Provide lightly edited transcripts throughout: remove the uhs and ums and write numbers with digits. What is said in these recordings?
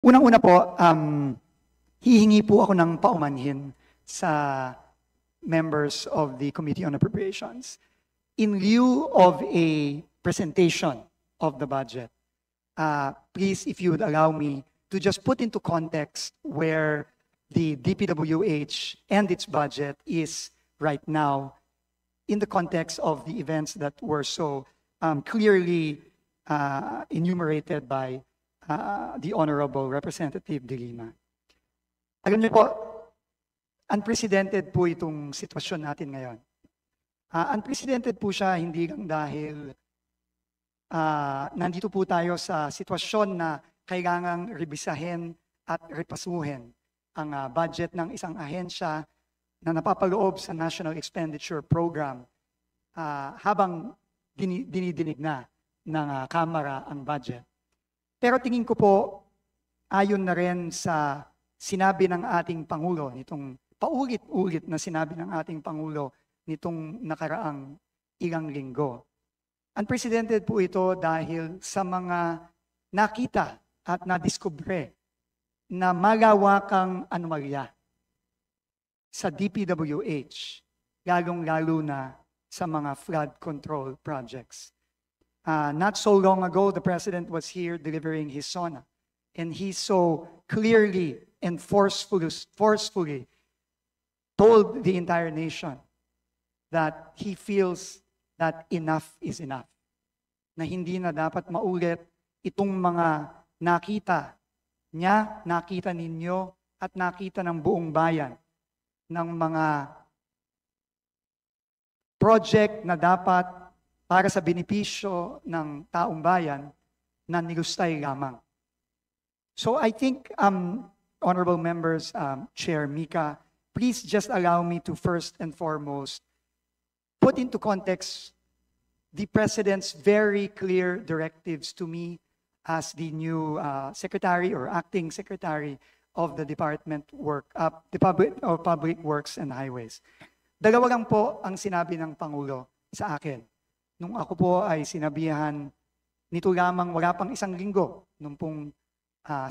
Unang-una po, hihingi po ako ng paumanhin sa members of the Committee on Appropriations. In lieu of a presentation of the budget, please, if you would allow me to just put into context where the DPWH and its budget is right now in the context of the events that were so clearly enumerated by the Honorable Representative De Lima. Alam niyo po, unprecedented po itong sitwasyon natin ngayon. Unprecedented po siya hindi lang dahil nandito po tayo sa sitwasyon na kailangang rebisahin at repasuhin ang budget ng isang ahensya na napapaloob sa National Expenditure Program habang dinidinig na ng Kamara ang budget. Pero tingin ko po, ayon na rin sa sinabi ng ating Pangulo, nitong paulit-ulit na sinabi ng ating Pangulo nitong nakaraang ilang linggo. Unprecedented po ito dahil sa mga nakita at nadiskubre na malawakang anomalya sa DPWH, lalong-lalo na sa mga flood control projects. Not so long ago, the President was here delivering his SONA, and he so clearly and forcefully told the entire nation that he feels that enough is enough, na hindi na dapat maulit itong mga nakita niya, nakita ninyo, at nakita ng buong bayan ng mga project na dapat para sa benepisyo ng taong bayan na nilustay lamang. So I think, honorable members, Chair Mika, please just allow me to first and foremost put into context the President's very clear directives to me as the new Secretary or Acting Secretary of the Department of Public Works and Highways. Dalawa lang po ang sinabi ng Pangulo sa akin. Nung ako po ay sinabihan nito lamang wala pang isang linggo, nung pong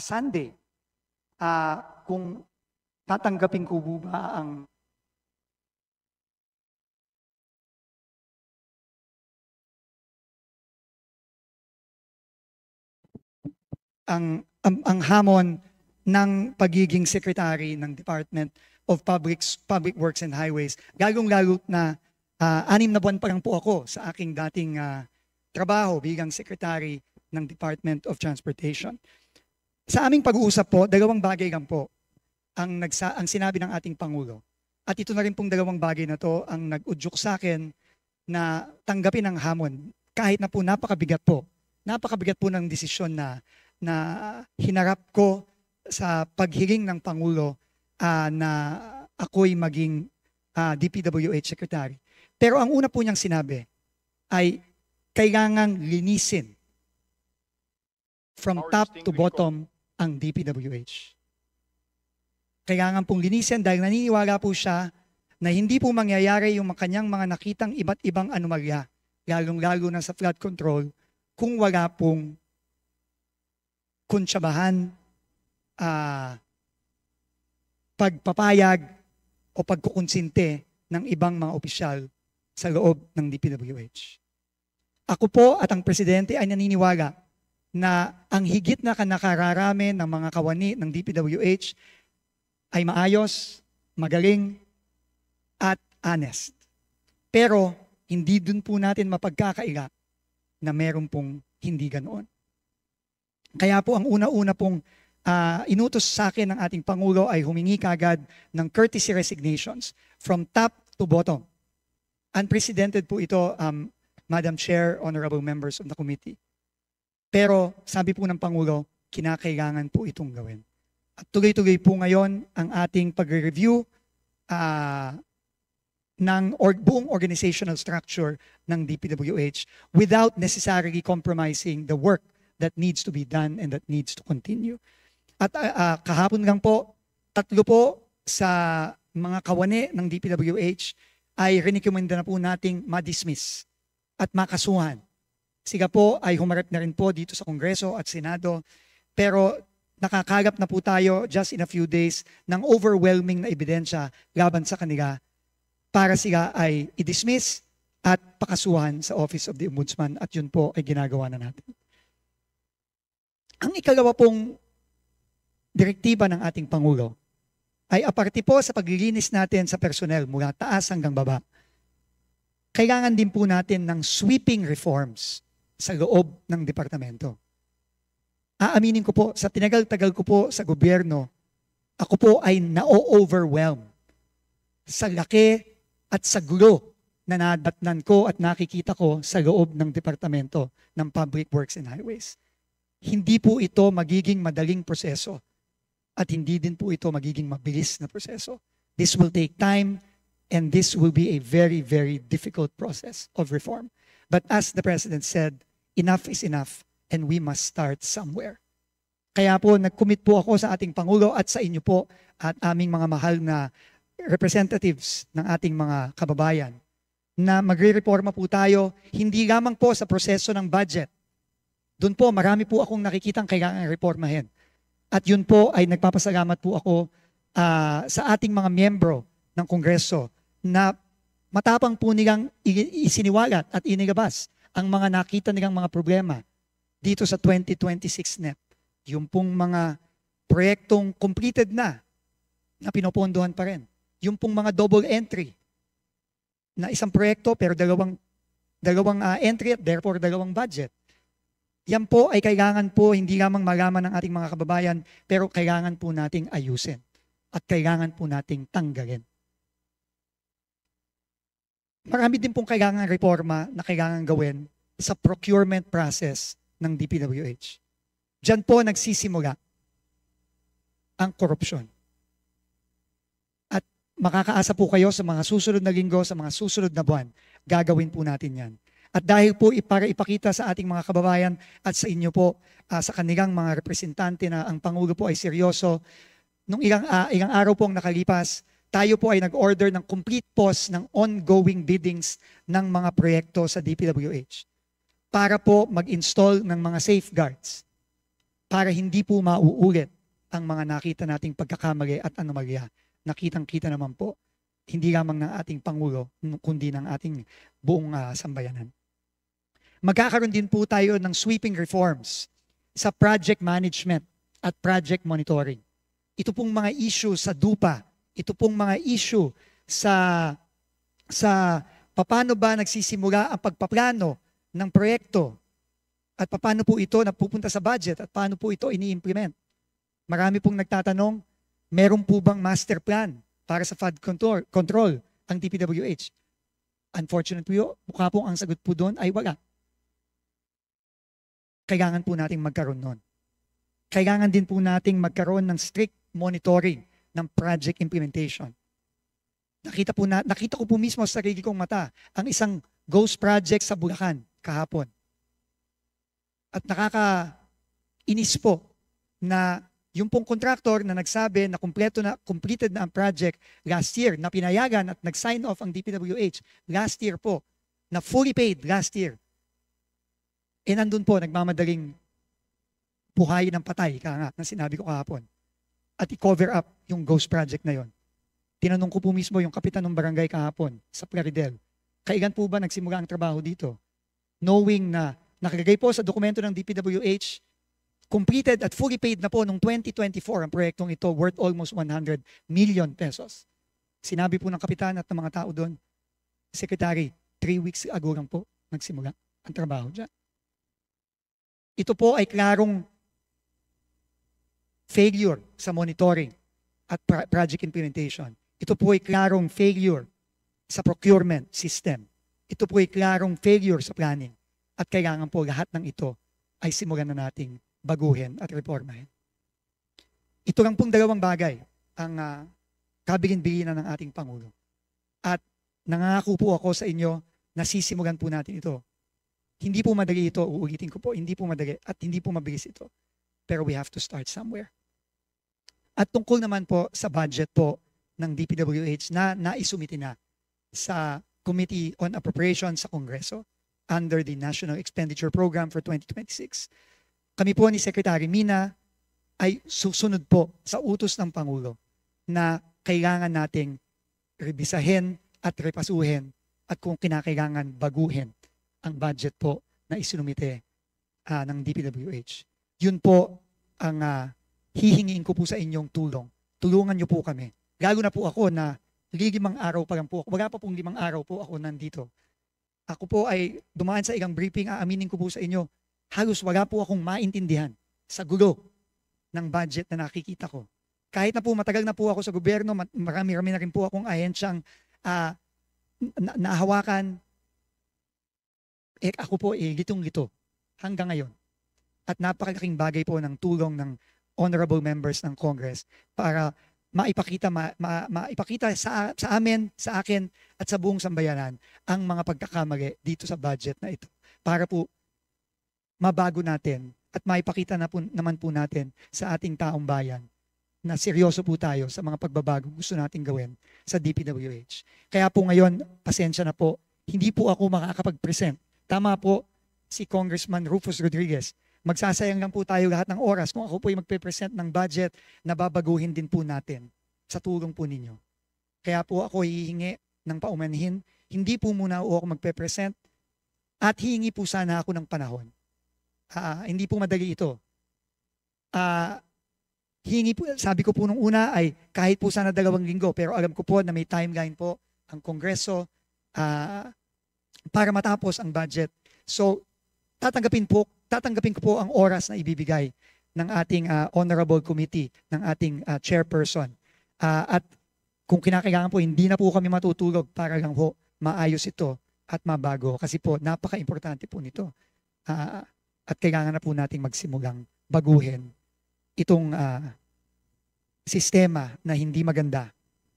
Sunday, kung tatanggapin ko ba ang hamon ng pagiging secretary ng Department of Public Works and Highways, lalong-lalo na 6 na buwan pa lang po ako sa aking dating trabaho bilang secretary ng Department of Transportation. Sa aming pag-uusap po, 2 bagay lang po ang sinabi ng ating Pangulo. At ito na rin pong 2 bagay na to ang nag-udyok sa akin na tanggapin ang hamon kahit na po napakabigat po. Napakabigat po ng desisyon na hinarap ko sa paghiling ng Pangulo na ako'y maging DPWH Secretary. Pero ang una po niyang sinabi ay kailangang linisin from top to bottom ang DPWH. Kailangan pong linisin dahil naniniwala po siya na hindi po mangyayari yung kanyang mga nakitang iba't ibang anomalya, lalong-lalo na sa flood control, kung wala pong kunsyabahan, pagpapayag o pagkukonsinte ng ibang mga opisyal sa loob ng DPWH. Ako po at ang Presidente ay naniniwala na ang higit na nakararami ng mga kawani ng DPWH ay maayos, magaling, at honest. Pero hindi dun po natin mapagkakaila na meron pong hindi ganoon. Kaya po ang una-una pong inutos sa akin ng ating Pangulo ay humingi kagad ng courtesy resignations from top to bottom. Unprecedented po ito, Madam Chair, honorable members of the committee. Pero sabi po ng Pangulo, kinakailangan po itong gawin. At tuloy-tuloy po ngayon ang ating pag-review ng buong organizational structure ng DPWH without necessarily compromising the work that needs to be done and that needs to continue. At kahapon lang po, 3 po sa mga kawani ng DPWH ay rekomenda na po nating ma-dismiss at makasuhan. Sila po ay humarap na rin po dito sa Kongreso at Senado, pero nakakaharap na po tayo just in a few days ng overwhelming na ebidensya laban sa kanila para sila ay i-dismiss at pakasuhan sa Office of the Ombudsman, at yun po ay ginagawa na natin. Ang ikalawa pong direktiba ng ating Pangulo ay aparte po sa paglilinis natin sa personnel mula taas hanggang baba, kailangan din po natin ng sweeping reforms sa loob ng departamento. Aaminin ko po, sa tinagal-tagal ko po sa gobyerno, ako po ay na-overwhelm sa laki at sa gulo na nadatnan ko at nakikita ko sa loob ng departamento ng Public Works and Highways. Hindi po ito magiging madaling proseso at hindi din po ito magiging mabilis na proseso. This will take time and this will be a very, very difficult process of reform. But as the President said, enough is enough and we must start somewhere. Kaya po nag-commit po ako sa ating Pangulo at sa inyo po at aming mga mahal na representatives ng ating mga kababayan na magre-reforma po tayo hindi lamang po sa proseso ng budget. Doon po marami po akong nakikitang kailangan reformahin. At yun po ay nagpapasalamat po ako sa ating mga miyembro ng Kongreso na matapang po nilang isiniwalat at inilabas ang mga nakita nilang mga problema dito sa 2026 NEP. Yung pong mga proyektong completed na pinopondohan pa rin. Yung pong mga double entry na isang proyekto pero dalawang entry at therefore dalawang budget. Yan po ay kailangan po hindi lamang malaman ng ating mga kababayan pero kailangan po nating ayusin at kailangan po nating tanggalin. Marami din pong kailangan reforma na kailangan gawin sa procurement process ng DPWH. Diyan po nagsisimula ang korupsyon. At makakaasa po kayo sa mga susunod na linggo, sa mga susunod na buwan, gagawin po natin yan. At dahil po para ipakita sa ating mga kababayan at sa inyo po, sa kanilang mga representante na ang Pangulo po ay seryoso, nung ilang araw pong nakalipas, tayo po ay nag-order ng complete pause ng ongoing biddings ng mga proyekto sa DPWH para po mag-install ng mga safeguards para hindi po mauulit ang mga nakita nating pagkakamali at anomalya. Nakitang-kita naman po, hindi lamang ng ating Pangulo, kundi ng ating buong sambayanan. Magkakaroon din po tayo ng sweeping reforms sa project management at project monitoring. Ito pong mga issue sa DUPA, ito pong mga issue sa paano ba nagsisimula ang pagpaplano ng proyekto at paano po ito napupunta sa budget at paano po ito ini-implement. Marami pong nagtatanong, meron po bang master plan para sa flood control ang DPWH? Unfortunately, mukha po ang sagot po doon ay wala. Kailangan po nating magkaroon nun. Kailangan din po nating magkaroon ng strict monitoring ng project implementation. Nakita ko po mismo sa sarili kong mata ang isang ghost project sa Bulacan kahapon. At nakakainis po na yung pong contractor na nagsabi na completed na ang project last year, na pinayagan at nag-sign off ang DPWH last year po, na fully paid last year. E nandun po, nagmamadaling buhayin ng patay, kaya nga, na sinabi ko kahapon. At i-cover up yung ghost project na yon. Tinanong ko po mismo yung kapitan ng barangay kahapon sa Plaridel, kailan po ba nagsimula ang trabaho dito? Knowing na nakalagay po sa dokumento ng DPWH, completed at fully paid na po noong 2024 ang proyektong ito worth almost 100 million pesos. Sinabi po ng kapitan at ng mga tao doon, Secretary, 3 weeks ago lang po nagsimula ang trabaho dyan. Ito po ay klarong failure sa monitoring at project implementation. Ito po ay klarong failure sa procurement system. Ito po ay klarong failure sa planning. At kailangan po lahat ng ito ay simulan na nating baguhin at reformahin. Ito lang pong dalawang bagay ang kabilin-bilinan ng ating Pangulo. At nangako po ako sa inyo na sisimulan po natin ito. Hindi po madali ito, uulitin ko po, hindi po madali at hindi po mabilis ito. Pero we have to start somewhere. At tungkol naman po sa budget po ng DPWH na naisumiti na sa Committee on Appropriations sa Kongreso under the National Expenditure Program for 2026. Kami po ni Secretary Mina ay susunod po sa utos ng Pangulo na kailangan nating rebisahin at repasuhin at kung kinakailangan baguhin ang budget po na isinumite ng DPWH. Yun po ang hihingiin ko po sa inyong tulong. Tulungan niyo po kami. Lalo na po ako na 5 araw pa lang po ako. Wala pa pong 5 araw po ako nandito. Ako po ay dumaan sa ilang briefing, aaminin ko po sa inyo, halos wala po akong maintindihan sa gulo ng budget na nakikita ko. Kahit na po matagal na po ako sa gobyerno, marami-rami na rin po akong ahensyang nahawakan, ako po litong-lito hanggang ngayon. At napakalaking bagay po ng tulong ng honorable members ng Congress para maipakita sa amin, sa akin, at sa buong sambayanan ang mga pagkakamali dito sa budget na ito. Para po mabago natin at maipakita naman po natin sa ating taong bayan na seryoso po tayo sa mga pagbabago gusto nating gawin sa DPWH. Kaya po ngayon, pasensya na po, hindi po ako makakapag-present. Tama po si Congressman Rufus Rodriguez. Magsasayang lang po tayo lahat ng oras kung ako po yung magpe-present ng budget na babaguhin din po natin sa tulong po ninyo. Kaya po ako hihingi ng paumanhin, hindi po muna ako magpe-present at hihingi po sana ako ng panahon. Hindi po madali ito. Hihingi po, sabi ko po nung una ay kahit po sana 2 linggo, pero alam ko po na may timeline po ang Kongreso para matapos ang budget. So, tatanggapin ko po ang oras na ibibigay ng ating honorable committee, ng ating chairperson. At kung kinakailangan po, hindi na po kami matutulog para lang po maayos ito at mabago. Kasi po, napaka-importante po nito. At kailangan na po nating magsimulang baguhin itong sistema na hindi maganda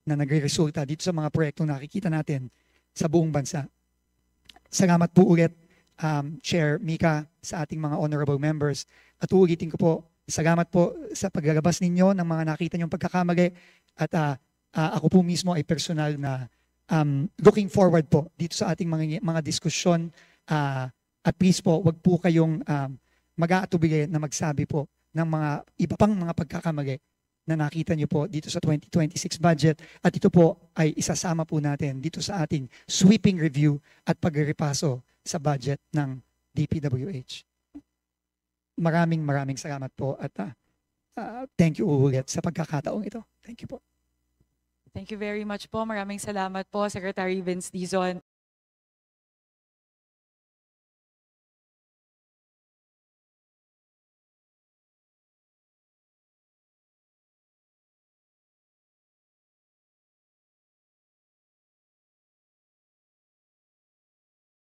na nagre-resulta dito sa mga proyektong nakikita natin sa buong bansa. Salamat po ulit, Chair Mika, sa ating mga honorable members. At uulitin ko po, salamat po sa paglalabas ninyo ng mga nakita niyong pagkakamali. At ako po mismo ay personal na looking forward po dito sa ating mga diskusyon. At please po, wag po kayong mag-aatubili na magsabi po ng mga iba pang mga pagkakamali na nakita niyo po dito sa 2026 budget. At ito po ay isasama po natin dito sa ating sweeping review at pagrepaso sa budget ng DPWH. Maraming salamat po at thank you ulit sa pagkakataong ito. Thank you po. Thank you very much po. Maraming salamat po, Secretary Vince Dizon.